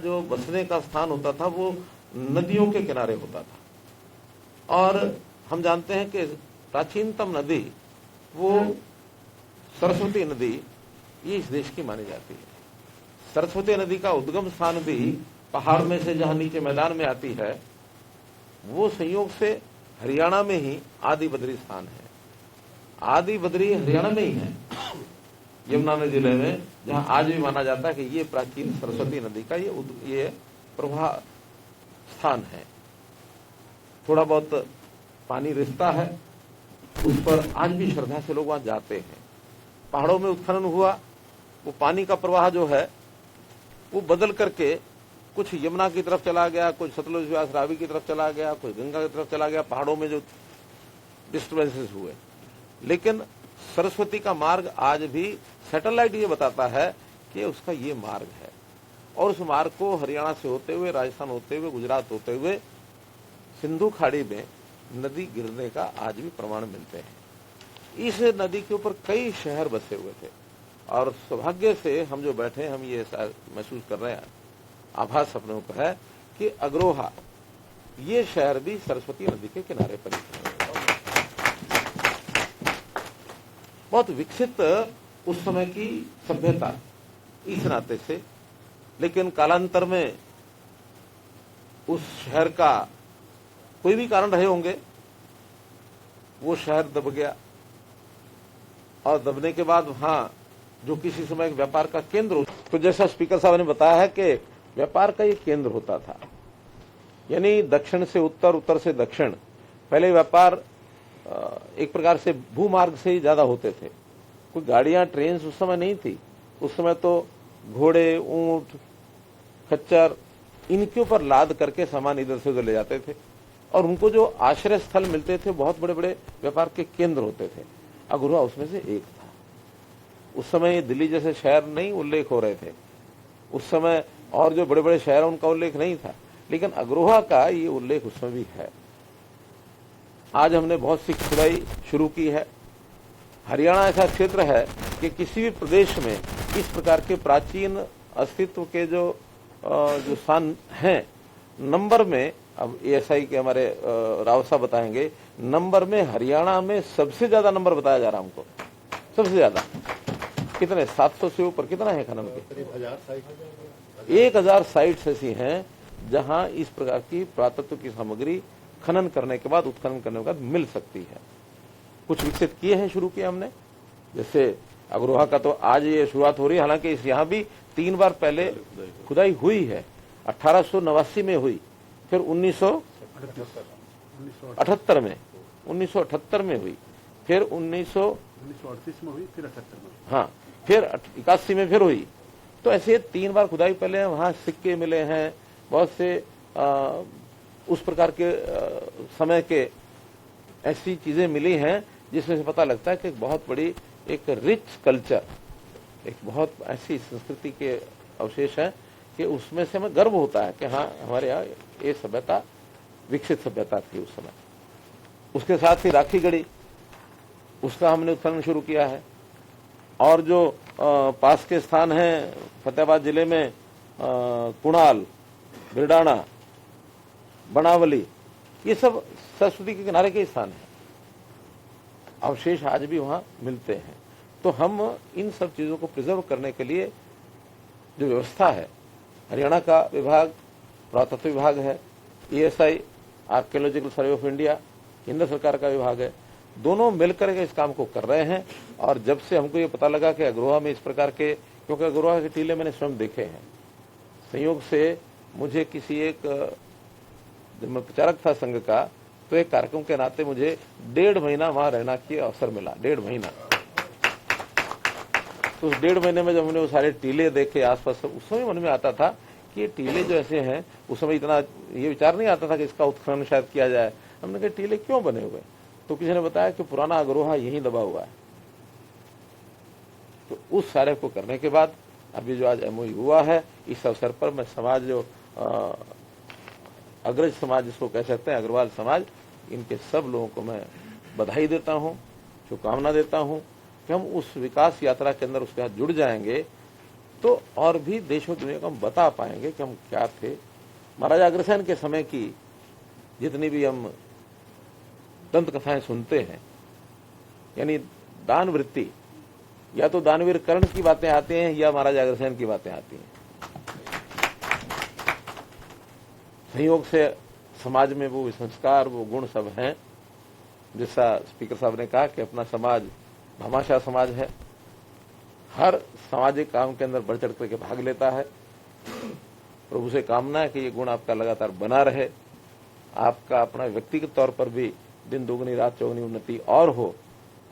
जो बसने का स्थान होता था वो नदियों के किनारे होता था। और हम जानते हैं कि प्राचीनतम नदी वो सरस्वती नदी ये इस देश की मानी जाती है। सरस्वती नदी का उद्गम स्थान भी पहाड़ में से जहां नीचे मैदान में आती है, वो संयोग से हरियाणा में ही आदि बद्री स्थान है। आदि बद्री हरियाणा में ही है, यमुना नदी जिले में, जहां आज भी माना जाता है कि ये प्राचीन सरस्वती नदी का ये प्रवाह स्थान है। थोड़ा बहुत पानी रिसता है, उस पर आज भी श्रद्धा से लोग वहां जाते हैं। पहाड़ों में उत्खनन हुआ, वो पानी का प्रवाह जो है वो बदल करके कुछ यमुना की तरफ चला गया, कुछ सतलुज व्यास रावी की तरफ चला गया, कुछ गंगा की तरफ चला गया, पहाड़ों में जो डिस्टर्बेंसेस हुए। लेकिन सरस्वती का मार्ग आज भी सैटेलाइट ये बताता है कि उसका ये मार्ग है, और उस मार्ग को हरियाणा से होते हुए, राजस्थान होते हुए, गुजरात होते हुए सिंधु खाड़ी में नदी गिरने का आज भी प्रमाण मिलते हैं। इस नदी के ऊपर कई शहर बसे हुए थे, और सौभाग्य से हम जो बैठे हम ये महसूस कर रहे हैं, आभास अपने ऊपर है कि अग्रोहा ये शहर भी सरस्वती नदी के किनारे पर ही है। बहुत विकसित उस समय की सभ्यता इस नाते से, लेकिन कालांतर में उस शहर का कोई भी कारण रहे होंगे, वो शहर दब गया, और दबने के बाद वहां जो किसी समय एक व्यापार का केंद्र, तो जैसा स्पीकर साहब ने बताया है कि व्यापार का ये केंद्र होता था, यानी दक्षिण से उत्तर, उत्तर से दक्षिण। पहले व्यापार एक प्रकार से भूमार्ग से ही ज्यादा होते थे, कोई गाड़ियां ट्रेन उस समय नहीं थी। उस समय तो घोड़े, ऊंट, खच्चर, इनके ऊपर लाद करके सामान इधर से उधर ले जाते थे, और उनको जो आश्रय स्थल मिलते थे बहुत बड़े बड़े व्यापार के केंद्र होते थे। अग्रोहा उसमें से एक था। उस समय दिल्ली जैसे शहर नहीं उल्लेख हो रहे थे उस समय, और जो बड़े बड़े शहर उनका उल्लेख नहीं था, लेकिन अग्रोहा का ये उल्लेख उसमें भी है। आज हमने बहुत सी खुदाई शुरू की है। हरियाणा ऐसा क्षेत्र है कि किसी भी प्रदेश में इस प्रकार के प्राचीन अस्तित्व के जो स्थान हैं, नंबर में, अब एएसआई के हमारे राव साहब बताएंगे, नंबर में हरियाणा में सबसे ज्यादा नंबर बताया जा रहा हमको, सबसे ज्यादा। कितने? 700 से ऊपर कितना है खनन के? 1000 साइट्स ऐसी हैं जहां इस प्रकार की पुरातत्व की सामग्री खनन करने के बाद, उत्खनन करने के बाद मिल सकती है। कुछ विकसित किए हैं, शुरू किए हमने, जैसे अग्रोहा का तो आज ये शुरुआत हो रही है, हालांकि इस यहाँ भी 3 बार पहले खुदाई हुई है। 1889 में हुई, फिर 1978 में, 1978 में हुई, फिर 1938 में हुई, फिर 78 में, हाँ, फिर 81 में फिर हुई। तो ऐसे 3 बार खुदाई पहले वहां सिक्के मिले हैं, बहुत से उस प्रकार के समय के ऐसी चीजें मिली हैं जिसमें से पता लगता है कि बहुत बड़ी एक रिच कल्चर, एक बहुत ऐसी संस्कृति के अवशेष हैं कि उसमें से हमें गर्व होता है कि हाँ, हमारे यहाँ ये सभ्यता विकसित सभ्यता थी उस समय। उसके साथ ही राखी गढ़ी, उसका हमने उत्खनन शुरू किया है। और जो पास के स्थान हैं फतेहाबाद जिले में, कुणाल, बिरडाना, बनावली, ये सब सरस्वती के किनारे के स्थान हैं। अवशेष आज भी वहां मिलते हैं। तो हम इन सब चीजों को प्रिजर्व करने के लिए जो व्यवस्था है, हरियाणा का विभाग पुरातत्व विभाग है, ASI archaeological survey of India केंद्र सरकार का विभाग है, दोनों मिलकर के इस काम को कर रहे हैं। और जब से हमको ये पता लगा कि अग्रोहा में इस प्रकार के, क्योंकि अग्रोहा के टीले मैंने स्वयं देखे हैं, संयोग से मुझे किसी एक, जब मैं प्रचारक था संघ का, तो एक कार्यक्रम के नाते मुझे 1.5 महीना वहां रहना की अवसर मिला, 1.5 महीना। तो उस 1.5 महीने में जब हमने वो सारे टीले देखे आसपास, उस समय मन में आता था कि ये टीले जो ऐसे हैं, उस समय इतना ये विचार नहीं आता था कि इसका उत्खनन शायद किया जाए। हमने कहा टीले क्यों बने हुए? तो किसी ने बताया कि पुराना अग्रोहा यहीं दबा हुआ है। तो उस सारे को करने के बाद अभी जो आज एमओयू हुआ है, इस अवसर पर मैं समाज, जो अग्रज समाज जिसको कह सकते हैं, अग्रवाल समाज, इनके सब लोगों को मैं बधाई देता हूं, शुभकामना देता हूं कि हम उस विकास यात्रा के अंदर उसके साथ जुड़ जाएंगे तो और भी देश और दुनिया को हम बता पाएंगे कि हम क्या थे। महाराजा अग्रसेन के समय की जितनी भी हम दंत कथाएं सुनते हैं, यानी दान वृत्ति, या तो दानवीर कर्ण की बातें आती हैं या महाराजा अग्रसेन की बातें आती हैं। संयोग से समाज में वो संस्कार, वो गुण सब हैं। जैसा स्पीकर साहब ने कहा कि अपना समाज भामाशाह समाज है, हर सामाजिक काम के अंदर बढ़ चढ़ करके भाग लेता है। प्रभु से कामना है कि ये गुण आपका लगातार बना रहे, आपका अपना व्यक्तिगत तौर पर भी दिन दुगनी रात चौगुनी उन्नति और हो,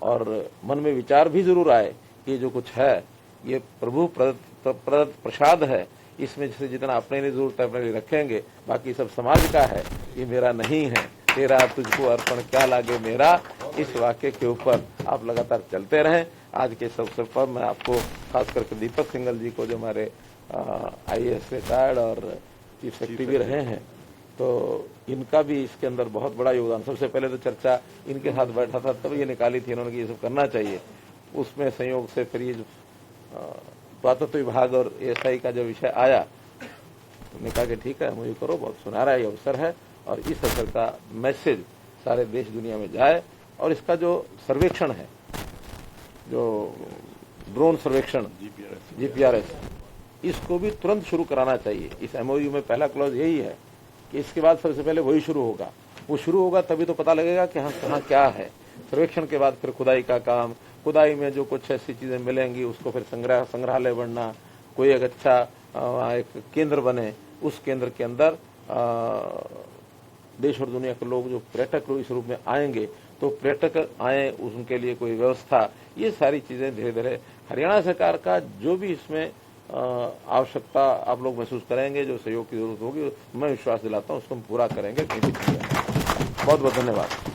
और मन में विचार भी जरूर आए कि ये जो कुछ है ये प्रभु प्रदत्त प्रसाद है, इसमें से जितना अपने लिए जरूरत है अपने लिए रखेंगे, बाकी सब समाज का है, ये मेरा नहीं है। तेरा तुझको अर्पण क्या लागे मेरा, इस वाक्य के ऊपर आप लगातार चलते रहें। आज के इस अवसर पर मैं आपको खास करके दीपक सिंघल जी को, जो हमारे IAS रिटायर्ड और चीफ सेक्रेटरी भी रहे हैं, तो इनका भी इसके अंदर बहुत बड़ा योगदान। सबसे पहले तो चर्चा इनके साथ बैठा था, तब ये निकाली थी इन्होंने कि ये सब करना चाहिए। उसमें संयोग से फिर ये पुरातत्व विभाग और ASI का जो विषय आया, तो कहा कि ठीक है मुझे करो, बहुत सुनहरा ये अवसर है, और इस अवसर का मैसेज सारे देश दुनिया में जाए। और इसका जो सर्वेक्षण है, जो ड्रोन सर्वेक्षण GPRS, इसको भी तुरंत शुरू कराना चाहिए। इस MOU में पहला क्लॉज यही है कि इसके बाद सबसे पहले वही शुरू होगा। वो शुरू होगा तभी तो पता लगेगा कि हाँ कहाँ क्या है। सर्वेक्षण के बाद फिर खुदाई का काम, खुदाई में जो कुछ ऐसी चीजें मिलेंगी उसको फिर संग्रहालय बनना, कोई एक अच्छा एक केंद्र बने, उस केंद्र के अंदर देश और दुनिया के लोग जो पर्यटक इस रूप में आएंगे, तो पर्यटक आए उनके लिए कोई व्यवस्था, ये सारी चीजें धीरे धीरे हरियाणा सरकार का जो भी इसमें आवश्यकता आप लोग महसूस करेंगे, जो सहयोग की जरूरत होगी, मैं विश्वास दिलाता हूँ उसको हम पूरा करेंगे। बहुत बहुत धन्यवाद।